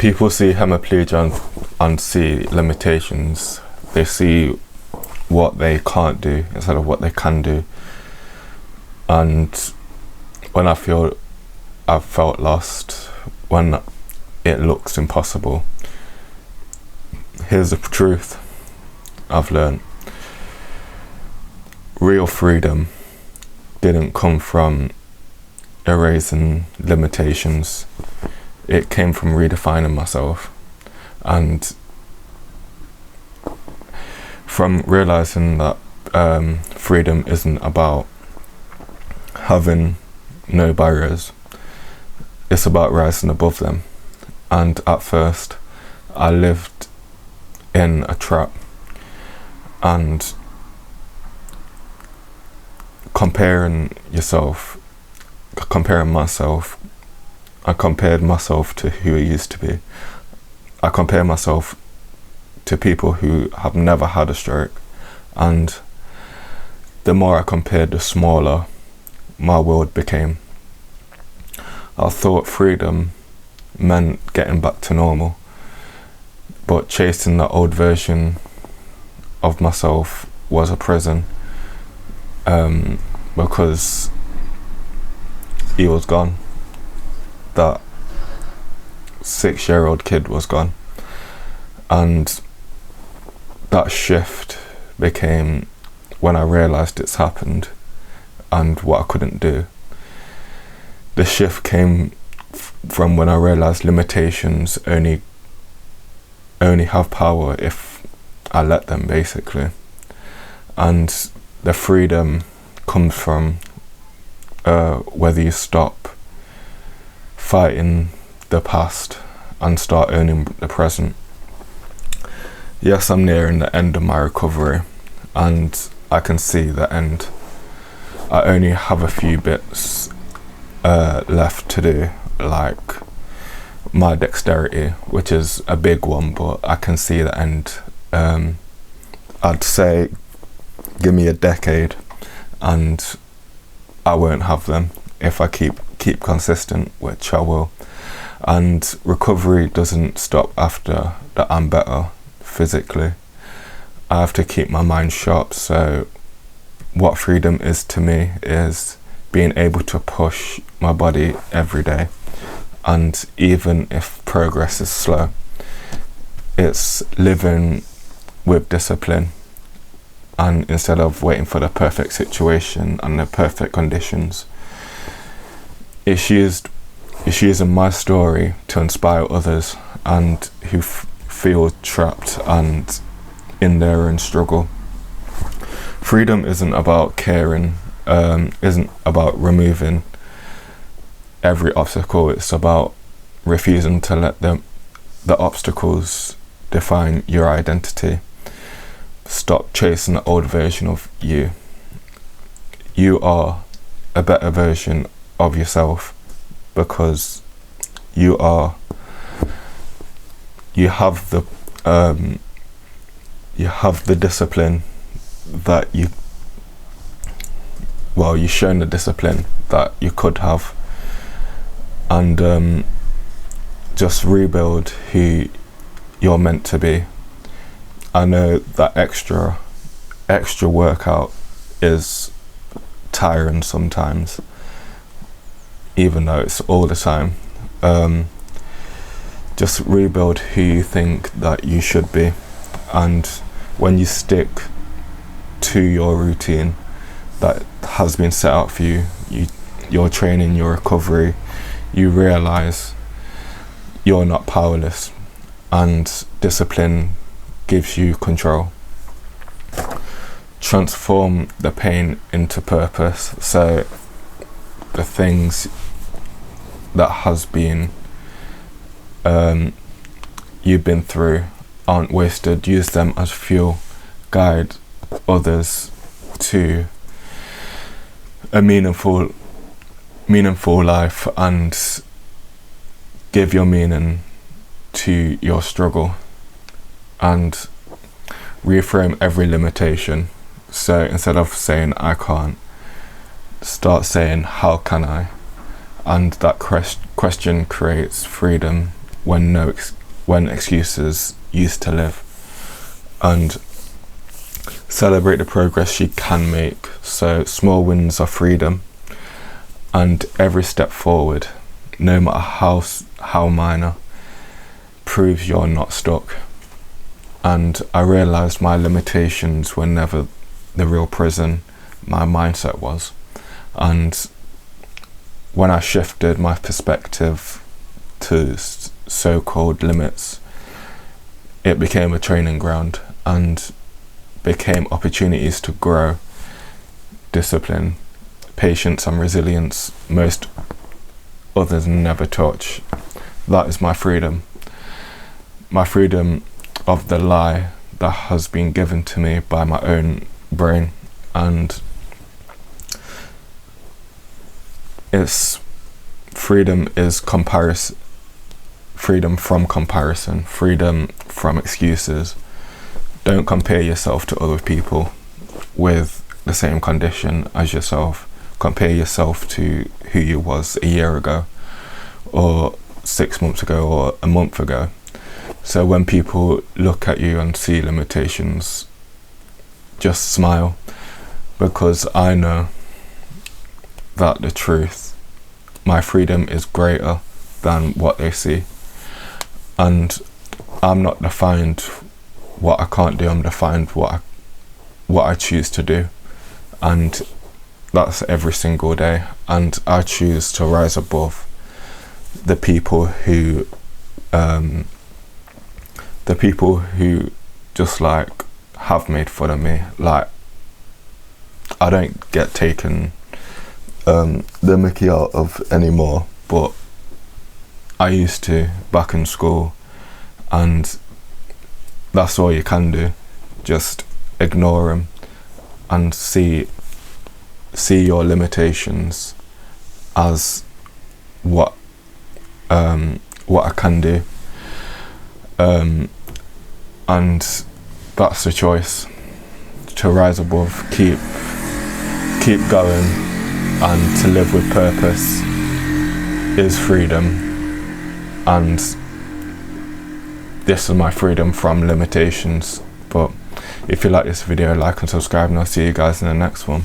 people see hemiplegia and see limitations. They see what they can't do instead of what they can do. And when I've felt lost, when it looks impossible, here's the truth I've learned. Real freedom didn't come from erasing limitations. It came from redefining myself, and from realizing that freedom isn't about having no barriers. It's about rising above them. And at first I lived in a trap, and comparing myself, I compared myself to who I used to be. I compare myself to people who have never had a stroke, and the more I compared, the smaller my world became. I thought freedom meant getting back to normal, but chasing that old version of myself was a prison, because he was gone. That 6-year-old kid was gone, and that shift became when I realised it's happened and what I couldn't do. The shift came from when I realised limitations only have power if I let them, basically. And the freedom comes from whether you stop fighting the past and start owning the present. Yes, I'm nearing the end of my recovery, and I can see the end. I only have a few bits left to do, like my dexterity, which is a big one, but I can see the end. I'd say give me a decade and I won't have them if I keep consistent, which I will. And recovery doesn't stop after that I'm better physically. I have to keep my mind sharp. So what freedom is to me is being able to push my body every day, and even if progress is slow, it's living with discipline, and instead of waiting for the perfect situation and the perfect conditions, it's using my story to inspire others and who feel trapped and in their own struggle. Freedom isn't about caring, isn't about removing every obstacle. It's about refusing to let the obstacles define your identity. Stop chasing the old version of you. You are a better version of yourself because you have the discipline that you've shown the discipline that you could have, and just rebuild who you're meant to be. I know that extra workout is tiring sometimes, even though it's all the time. Just rebuild who you think that you should be, and when you stick to your routine that has been set out for you, your training, your recovery, you realise you're not powerless, and discipline gives you control. Transform the pain into purpose. So the things that has been you've been through aren't wasted. Use them as fuel. Guide others to a meaningful life, and give your meaning to your struggle, and reframe every limitation. So instead of saying I can't, start saying how can I, and that question creates freedom when when excuses used to live, and celebrate the progress she can make. So small wins are freedom, and every step forward, no matter how minor, proves you're not stuck. And I realised my limitations were never the real prison, my mindset was. And when I shifted my perspective to so-called limits, it became a training ground and became opportunities to grow discipline, patience and resilience most others never touch. That is my freedom. My freedom of the lie that has been given to me by my own brain, and it's freedom is freedom from comparison, freedom from excuses. Don't compare yourself to other people with the same condition as yourself. Compare yourself to who you was a year ago, or 6 months ago, or a month ago. So when people look at you and see limitations, just smile, because I know that the truth, my freedom is greater than what they see. And I'm not defined what I can't do, I'm defined what I choose to do. And that's every single day. And I choose to rise above the people who just like have made fun of me. Like, I don't get taken the mickey out of anymore, but I used to back in school, and that's all you can do. Just ignore them and see your limitations as what I can do, and that's the choice. To rise above, keep going, and to live with purpose is freedom. And this is my freedom from limitations. But if you like this video, like and subscribe, and I'll see you guys in the next one.